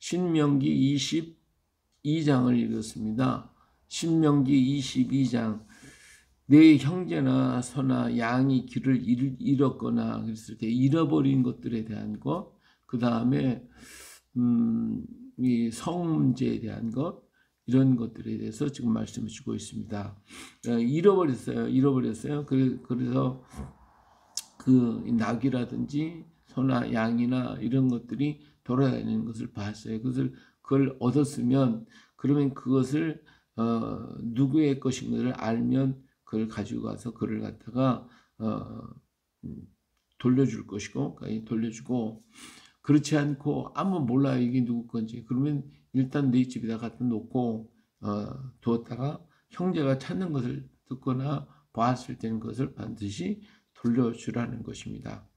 신명기 22장을 읽었습니다. 신명기 22장. 내 형제나 서나 양이 길을 잃었거나 그랬을 때 잃어버린 것들에 대한 것, 그 다음에 이 성 문제에 대한 것, 이런 것들에 대해서 지금 말씀을 주고 있습니다. 잃어버렸어요. 그래서 그 낙이라든지 소나 양이나 이런 것들이 돌아다니는 것을 봤어요. 그걸 얻었으면, 그러면 그것을 누구의 것인 것을 알면 그걸 가지고 가서 그를 갖다가 돌려줄 것이고, 돌려주고, 그렇지 않고 아무 몰라요 이게 누구 건지. 그러면 일단 내 집에다 갖다 놓고 두었다가 형제가 찾는 것을 듣거나 보았을 때는 그것을 반드시 돌려주라는 것입니다.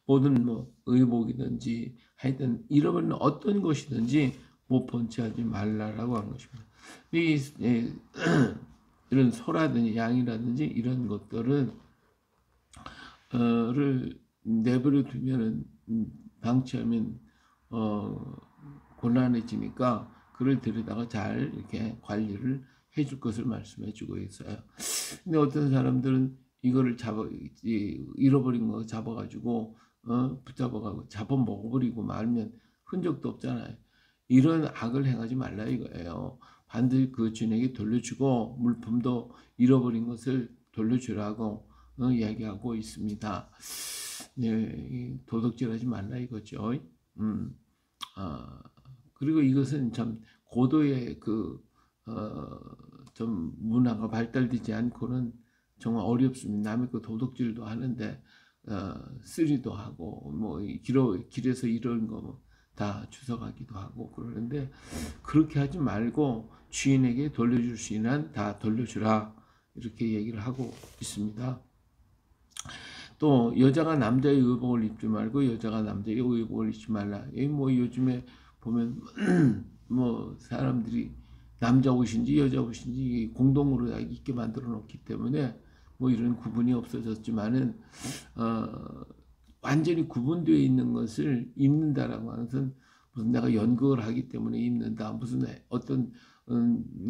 모든 의복이든지 하여튼 잃어버린 어떤 것이든지 못 본 채 하지 말라라고 한 것입니다. 이런 소라든지 양이라든지 이런 것들은 를 내버려 두면은 방치하면 곤란해지니까 그를 데려다가 잘 이렇게 관리를 해줄 것을 말씀해 주고 있어요. 근데 어떤 사람들은 이거를 잃어버린 거 잡아가지고 붙잡아가고 잡아먹어버리고 말면 흔적도 없잖아요. 이런 악을 행하지 말라 이거예요. 반드시 그 주인에게 돌려주고 물품도 잃어버린 것을 돌려주라고 이야기하고 있습니다. 네, 도둑질하지 말라 이거죠. 그리고 이것은 참 고도의 좀 문화가 발달되지 않고는 정말 어렵습니다. 남의 그 도둑질도 하는데 쓰리도 하고 길에서 이런 거 다 주워가기도 하고 그러는데, 그렇게 하지 말고 주인에게 돌려줄 수 있는 한 다 돌려주라 이렇게 얘기를 하고 있습니다. 또 여자가 남자의 의복을 입지 말고 여자가 남자의 의복을 입지 말라. 요즘에 보면 사람들이 남자 옷인지 여자 옷인지 공동으로 입게 만들어 놓기 때문에 이런 구분이 없어졌지만은 완전히 구분되어 있는 것을 입는다라고 하는 것은 무슨 내가 연극을 하기 때문에 입는다, 무슨 어떤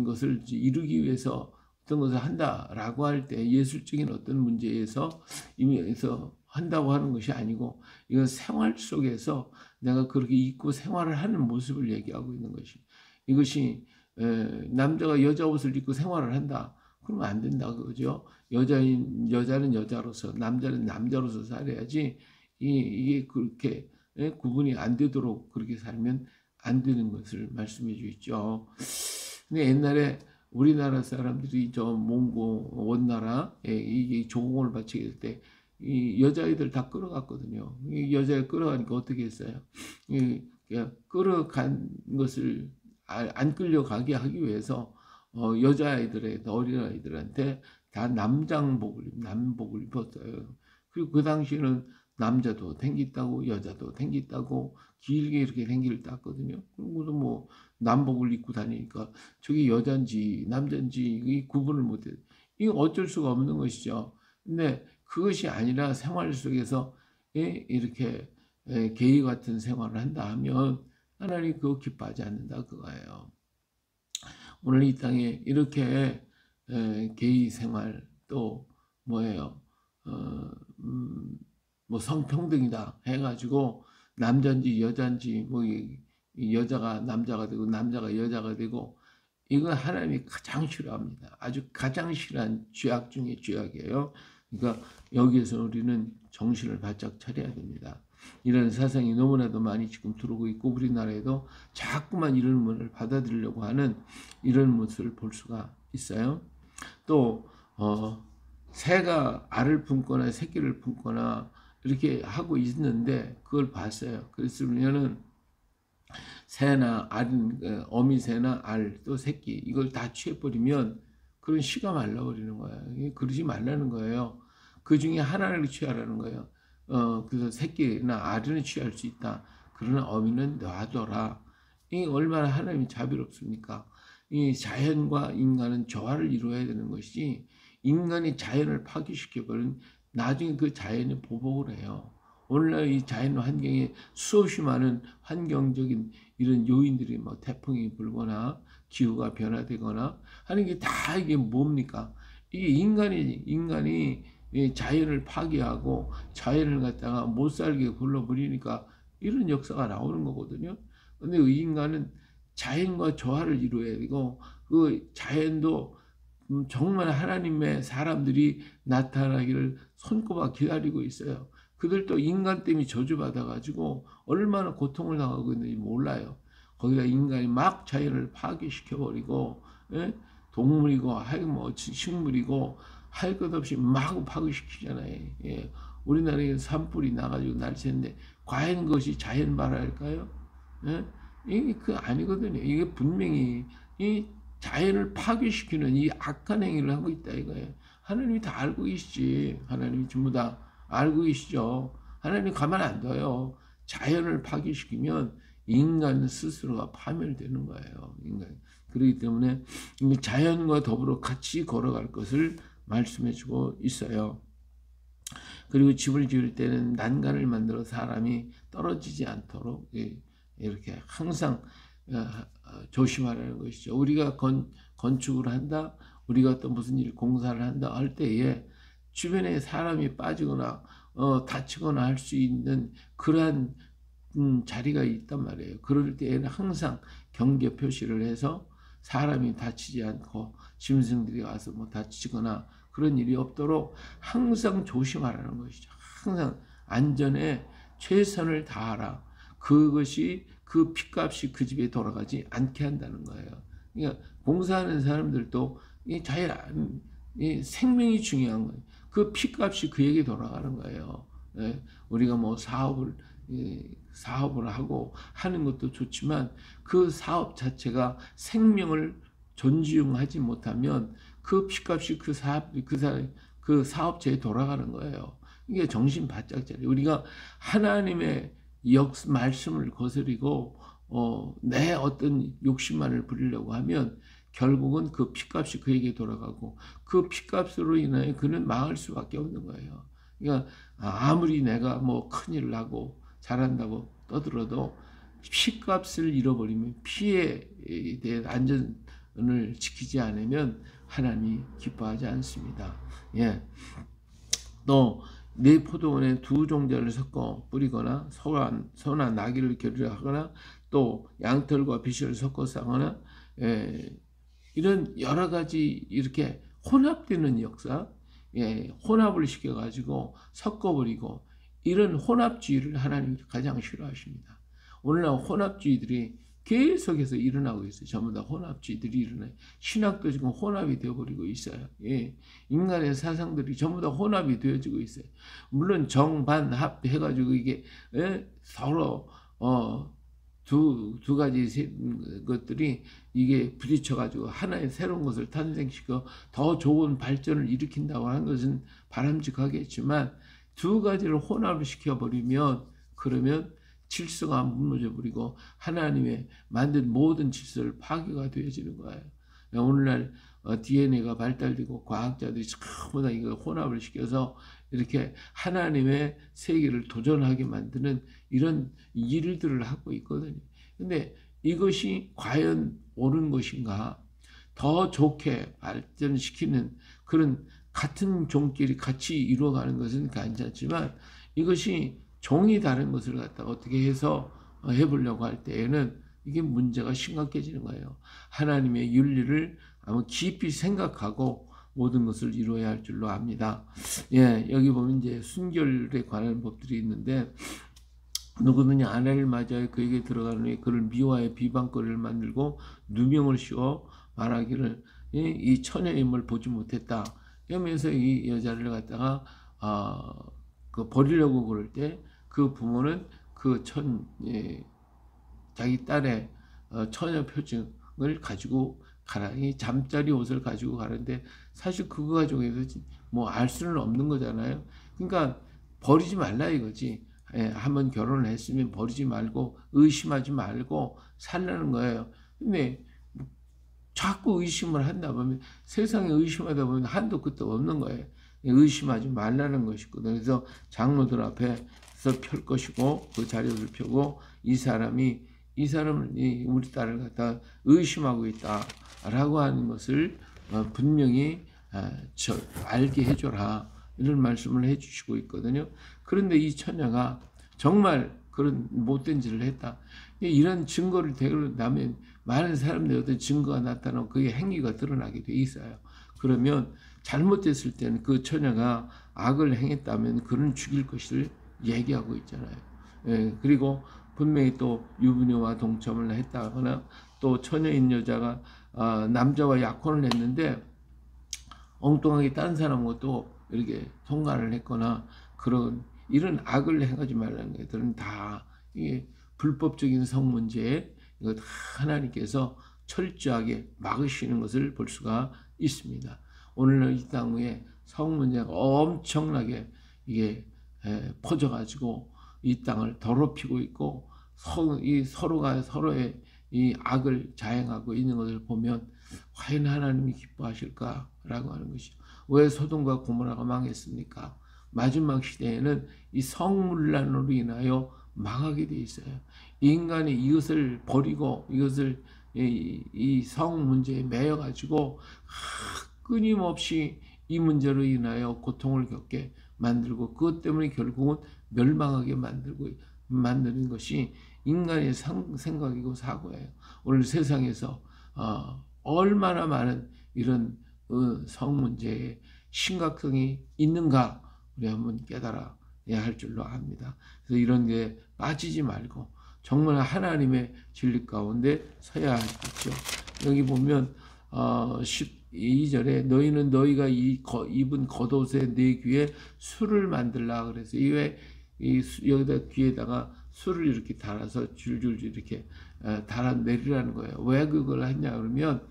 것을 이루기 위해서 어떤 것을 한다라고 할 때 예술적인 어떤 문제에서 의미에서 한다고 하는 것이 아니고, 이건 생활 속에서 내가 그렇게 입고 생활을 하는 모습을 얘기하고 있는 것이, 이것이 남자가 여자 옷을 입고 생활을 한다 그러면 안 된다 그거죠. 여자는 여자로서 남자는 남자로서 살아야지, 이게 그렇게 구분이 안 되도록 그렇게 살면 안 되는 것을 말씀해 주있죠. 근데 옛날에 우리나라 사람들이 저 몽고 원나라에 이게 조공을 바치게 될 때 이 여자애들 다 끌어갔거든요. 이 여자애 끌어가니까 어떻게 했어요? 끌어간 것을 안 끌려가게 하기 위해서 여자아이들의 어린아이들한테 다 남복을 입었어요. 그리고 그 당시에는 남자도 댕겼다고 여자도 댕겼다고 길게 이렇게 댕기를 땄거든요. 그리고도 남복을 입고 다니니까 저게 여잔지 남잔지 구분을 못해. 이거 어쩔 수가 없는 것이죠. 근데 그것이 아니라 생활 속에서 이렇게 게이 같은 생활을 한다 하면 하나님 그거 기뻐하지 않는다 그거예요. 오늘 이 땅에 이렇게 게이 생활 또 뭐예요? 성평등이다 해가지고 남자인지 여자인지 여자가 남자가 되고 남자가 여자가 되고, 이건 하나님이 가장 싫어합니다. 아주 가장 싫어한 죄악 중에 죄악이에요. 그러니까 여기에서 우리는 정신을 바짝 차려야 됩니다. 이런 사상이 너무나도 많이 지금 들어오고 있고, 우리나라에도 자꾸만 이런 문을 받아들이려고 하는 이런 모습을 볼 수가 있어요. 또 새가 알을 품거나 새끼를 품거나 이렇게 하고 있는데 그걸 봤어요. 그랬으면은 새나 어미새나 알 또 새끼 이걸 다 취해버리면 그런 씨가 말라버리는 거예요. 그러지 말라는 거예요. 그 중에 하나를 취하라는 거예요. 그래서 새끼나 알은 취할 수 있다. 그러나 어미는 놔둬라. 이 얼마나 하나님이 자비롭습니까? 이 자연과 인간은 조화를 이루어야 되는 것이지, 인간이 자연을 파괴시켜버리면 나중에 그 자연이 보복을 해요. 오늘날 이 자연 환경에 수없이 많은 환경적인 이런 요인들이 뭐 태풍이 불거나 기후가 변화되거나 하는 게 다 이게 뭡니까? 이게 인간이 이 자연을 파괴하고 자연을 갖다가 못 살게 굴러버리니까 이런 역사가 나오는 거거든요. 근데 이 인간은 자연과 조화를 이루어야 되고 그 자연도 정말 하나님의 사람들이 나타나기를 손꼽아 기다리고 있어요. 그들도 인간 때문에 저주받아가지고 얼마나 고통을 당하고 있는지 몰라요. 거기다 인간이 막 자연을 파괴시켜버리고, 예? 동물이고, 뭐 식물이고, 할 것 없이 마구 파괴시키잖아요. 예. 우리나라에 산불이 나가지고 날새는데, 과연 그것이 자연 발화일까요? 예? 이게 그 아니거든요. 이게 분명히 이 자연을 파괴시키는 이 악한 행위를 하고 있다 이거예요. 하나님이 다 알고 계시지. 하나님이 전부 다 알고 계시죠. 하나님 가만 안 둬요. 자연을 파괴시키면 인간 스스로가 파멸되는 거예요. 인간. 그렇기 때문에 자연과 더불어 같이 걸어갈 것을 말씀해주고 있어요. 그리고 집을 지을 때는 난간을 만들어 사람이 떨어지지 않도록 이렇게 항상 조심하라는 것이죠. 우리가 건축을 한다, 우리가 또 무슨 일 공사를 한다 할 때에 주변에 사람이 빠지거나 다치거나 할 수 있는 그러한 자리가 있단 말이에요. 그럴 때에는 항상 경계 표시를 해서 사람이 다치지 않고 짐승들이 와서 뭐 다치거나 그런 일이 없도록 항상 조심하라는 것이죠. 항상 안전에 최선을 다하라. 그것이 그 핏값이 그 집에 돌아가지 않게 한다는 거예요. 그러니까 공사하는 사람들도 이 생명이 중요한 거예요. 그 핏값이 그에게 돌아가는 거예요. 예, 우리가 뭐 사업을 하고 하는 것도 좋지만 그 사업 자체가 생명을 존중하지 못하면 그 핏값이 그 사업체에 돌아가는 거예요. 이게 정신 바짝짜리. 우리가 하나님의 말씀을 거스리고 내 어떤 욕심만을 부리려고 하면 결국은 그 핏값이 그에게 돌아가고 그 핏값으로 인하여 그는 망할 수밖에 없는 거예요. 그러니까 아무리 내가 뭐 큰일을 하고 잘한다고 떠들어도 핏값을 잃어버리면 피에 대한 안전을 지키지 않으면 하나님이 기뻐하지 않습니다. 예. 또 네 포도원에 두 종자를 섞어 뿌리거나 소나 나귀를 겨루하거나 또 양털과 비실을 섞어 싸거나 이런 여러 가지 이렇게 혼합되는 역사, 혼합을 시켜가지고 섞어버리고 이런 혼합주의를 하나님이 가장 싫어하십니다. 오늘날 혼합주의들이 계속해서 일어나고 있어요. 전부 다 혼합주의들이 일어나요. 신학도 지금 혼합이 되어버리고 있어요. 인간의 사상들이 전부 다 혼합이 되어지고 있어요. 물론 정반합 해가지고 이게 서로 두 가지 것들이 이게 부딪혀가지고 하나의 새로운 것을 탄생시켜 더 좋은 발전을 일으킨다고 하는 것은 바람직하겠지만 두 가지를 혼합을 시켜버리면 그러면 질서가 무너져버리고 하나님의 만든 모든 질서를 파괴가 되어지는 거예요. 오늘날 DNA가 발달되고 과학자들이 전부 다 이거 혼합을 시켜서 이렇게 하나님의 세계를 도전하게 만드는 이런 일들을 하고 있거든요. 근데 이것이 과연 옳은 것인가? 더 좋게 발전시키는 그런 같은 종끼리 같이 이루어가는 것은 괜찮지만 이것이 종이 다른 것을 갖다가 어떻게 해서 해보려고 할 때에는 이게 문제가 심각해지는 거예요. 하나님의 윤리를 아마 깊이 생각하고 모든 것을 이루어야 할 줄로 압니다. 여기 보면 이제 순결에 관한 법들이 있는데 누구든지 아내를 맞이하여 그에게 들어가는 후에 그를 미워하여 비방거리를 만들고 누명을 씌워 말하기를 이 처녀임을 보지 못했다. 이러면서 이 여자를 갖다가 버리려고 그럴 때 그 부모는 자기 딸의 처녀 표징을 가지고 가라. 이 잠자리 옷을 가지고 가는데 사실 그거 가지고 뭐 알 수는 없는 거잖아요. 그러니까 버리지 말라 이거지. 한번 결혼을 했으면 버리지 말고 의심하지 말고 살라는 거예요. 근데 자꾸 의심을 한다 보면 세상에 의심하다 보면 한도 끝도 없는 거예요. 의심하지 말라는 것이거든요. 그래서 장로들 앞에 펼 것이고 그 자료를 펴고 이 사람은 우리 딸을 갖다 의심하고 있다라고 하는 것을 분명히 알게 해줘라, 이런 말씀을 해주시고 있거든요. 그런데 이 처녀가 정말 그런 못된 짓을 했다, 이런 증거를 대고나면 많은 사람들이 어떤 증거가 나타나고 그게 행위가 드러나게 돼 있어요. 그러면 잘못됐을 때는 그 처녀가 악을 행했다면 그는 죽일 것을 얘기하고 있잖아요. 그리고 분명히 또 유부녀와 동침을 했다거나 또 처녀인 여자가 남자와 약혼을 했는데 엉뚱하게 딴 사람과 또 이렇게 통관을 했거나 이런 악을 행하지 말라는 것들은 다 이게 불법적인 성문제, 이거 다 하나님께서 철저하게 막으시는 것을 볼 수가 있습니다. 오늘날 이 땅 위에 성문제가 엄청나게 이게 퍼져가지고 이 땅을 더럽히고 있고 서로가 서로의 이 악을 자행하고 있는 것을 보면 과연 하나님이 기뻐하실까라고 하는 것이죠. 왜 소돔과 고모라가 망했습니까? 마지막 시대에는 이 성문란으로 인하여 망하게 돼 있어요. 인간이 이것을 버리고 이것을 이 성 문제에 매여 가지고 끊임없이 이 문제로 인하여 고통을 겪게 만들고 그것 때문에 결국은 멸망하게 만드는 것이 인간의 생각이고 사고예요. 오늘 세상에서 얼마나 많은 이런 성 문제에 심각성이 있는가 우리 한번 깨달아야 할 줄로 압니다. 그래서 이런 게 빠지지 말고 정말 하나님의 진리 가운데 서야 하겠죠. 여기 보면 12절에 너희는 너희가 입은 겉옷에 내 귀에 술을 만들라 그래서 여기다 귀에다가 술을 이렇게 달아서 줄줄 이렇게 달아 내리라는 거예요. 왜 그걸 했냐 그러면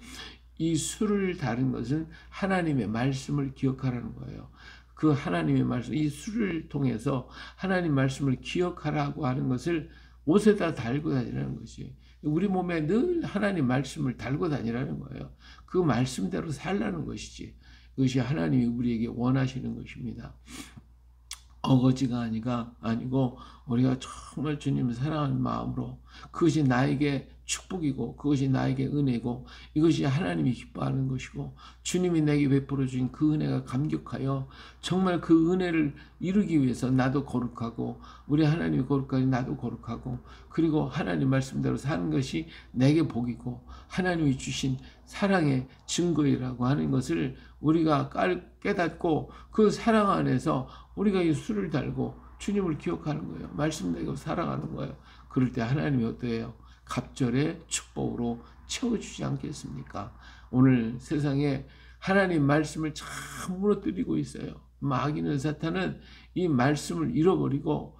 이 술을 다른 것은 하나님의 말씀을 기억하라는 거예요. 그 하나님의 말씀, 이 술을 통해서 하나님 말씀을 기억하라고 하는 것을 옷에다 달고 다니라는 것이, 우리 몸에 늘 하나님 말씀을 달고 다니라는 거예요. 그 말씀대로 살라는 것이지, 그것이 하나님이 우리에게 원하시는 것입니다. 어거지가 아니고 우리가 정말 주님을 사랑하는 마음으로, 그것이 나에게 축복이고 그것이 나에게 은혜고 이것이 하나님이 기뻐하는 것이고 주님이 내게 베풀어 주신 그 은혜가 감격하여 정말 그 은혜를 이루기 위해서 나도 거룩하고 우리 하나님이 거룩하니 나도 거룩하고 그리고 하나님 말씀대로 사는 것이 내게 복이고 하나님이 주신 사랑의 증거이라고 하는 것을 우리가 깨닫고 그 사랑 안에서 우리가 이 술을 달고 주님을 기억하는 거예요. 말씀대로 살아가는 거예요. 그럴 때 하나님이 어떠해요? 갑절의 축복으로 채워주지 않겠습니까? 오늘 세상에 하나님 말씀을 참 무너뜨리고 있어요. 마귀는, 사탄은 이 말씀을 잃어버리고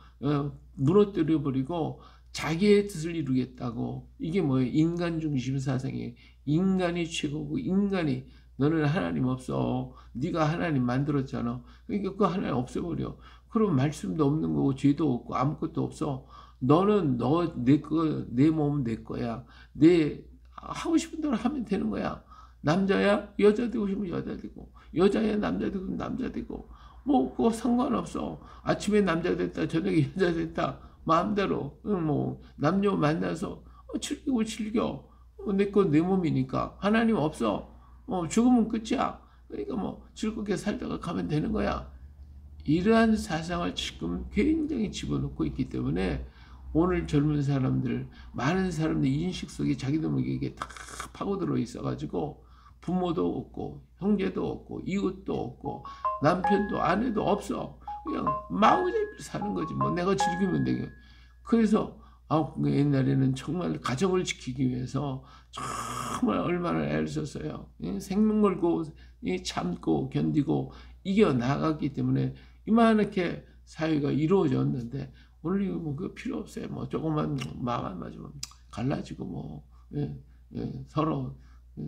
무너뜨려버리고 자기의 뜻을 이루겠다고, 이게 뭐예요? 인간 중심 사상이에요. 인간이 최고고 너는 하나님 없어. 네가 하나님 만들었잖아. 그러니까 그 하나님 없애버려. 그럼 말씀도 없는 거고 죄도 없고 아무것도 없어. 너는 내 몸은 내 거야. 내 하고 싶은 대로 하면 되는 거야. 남자야 여자 되고 싶으면 여자 되고, 여자야 남자 되고 남자 되고, 뭐 그거 상관없어. 아침에 남자 됐다 저녁에 여자 됐다 마음대로 뭐 남녀 만나서 즐겨. 내 건 내 몸이니까. 하나님 없어. 죽으면 끝이야. 그러니까 뭐 즐겁게 살다가 가면 되는 거야. 이러한 사상을 지금 굉장히 집어넣고 있기 때문에 오늘 젊은 사람들, 많은 사람들 인식 속에 자기도 모르게 다 파고들어 있어가지고 부모도 없고 형제도 없고 이웃도 없고 남편도 아내도 없어. 그냥 마구잡이로 사는 거지. 뭐 내가 즐기면 되게. 그래서 옛날에는 정말 가정을 지키기 위해서 정말 얼마나 애를 썼어요. 생명 걸고 참고 견디고 이겨나갔기 때문에 이만하게 사회가 이루어졌는데 오늘 이거 뭐 그거 필요 없어요. 뭐 조금만 마음 안 맞으면 갈라지고 서로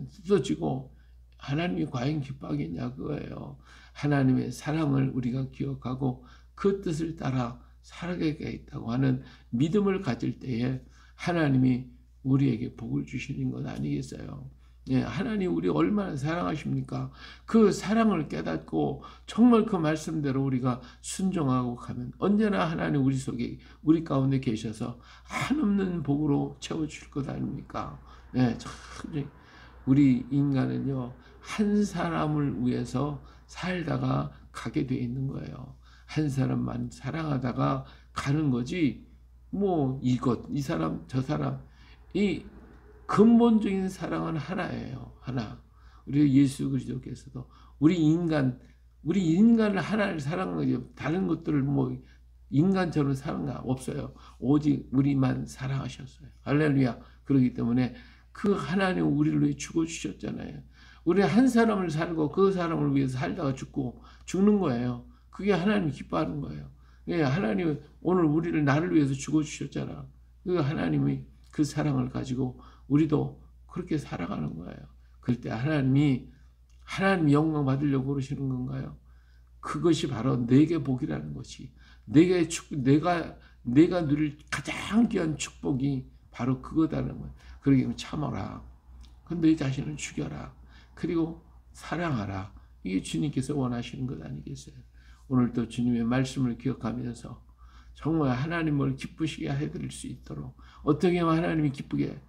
쏟아지고 하나님이 과연 기뻐하겠냐 그거예요. 하나님의 사랑을 우리가 기억하고 그 뜻을 따라 살아가겠다고 하는 믿음을 가질 때에 하나님이 우리에게 복을 주시는 것 아니겠어요? 예, 하나님 우리 얼마나 사랑하십니까? 그 사랑을 깨닫고 정말 그 말씀대로 우리가 순종하고 가면 언제나 하나님 우리 속에 우리 가운데 계셔서 한없는 복으로 채워줄 것 아닙니까? 예, 참 우리 인간은요 한 사람을 위해서 살다가 가게 돼 있는 거예요. 한 사람만 사랑하다가 가는 거지. 뭐 이것 이 사람 저 사람 이 근본적인 사랑은 하나예요. 하나. 우리 예수 그리스도께서도 우리 인간을 하나를 사랑하죠. 다른 것들을 뭐 인간처럼 사랑한 없어요. 오직 우리만 사랑하셨어요. 할렐루야. 그렇기 때문에 그 하나님 우리를 위해 죽어 주셨잖아요. 우리 한 사람을 살고 그 사람을 위해서 살다가 죽고 죽는 거예요. 그게 하나님 기뻐하는 거예요. 예, 하나님 오늘 우리를 나를 위해서 죽어 주셨잖아. 그 하나님이 그 사랑을 가지고 우리도 그렇게 살아가는 거예요. 그럴 때 하나님 영광 받으려고 그러시는 건가요? 그것이 바로 내게 복이라는 것이 내가 누릴 가장 귀한 축복이 바로 그거다는 거예요. 그러기 참아라. 너 자신을 죽여라. 그리고 사랑하라. 이게 주님께서 원하시는 것 아니겠어요? 오늘도 주님의 말씀을 기억하면서 정말 하나님을 기쁘시게 해드릴 수 있도록 어떻게 하면 하나님이 기쁘게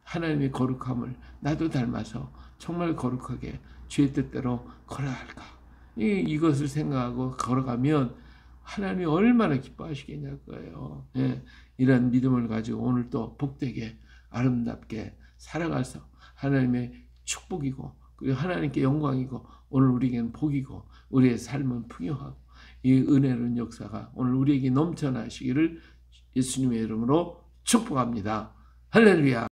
하나님의 거룩함을 나도 닮아서 정말 거룩하게 주의 뜻대로 걸어야 할까? 이것을 생각하고 걸어가면 하나님이 얼마나 기뻐하시겠냐는 거예요. 예, 이런 믿음을 가지고 오늘도 복되게 아름답게 살아가서 하나님의 축복이고 그리고 하나님께 영광이고 오늘 우리에게는 복이고 우리의 삶은 풍요하고 이 은혜로운 역사가 오늘 우리에게 넘쳐나시기를 예수님의 이름으로 축복합니다. 할렐루야.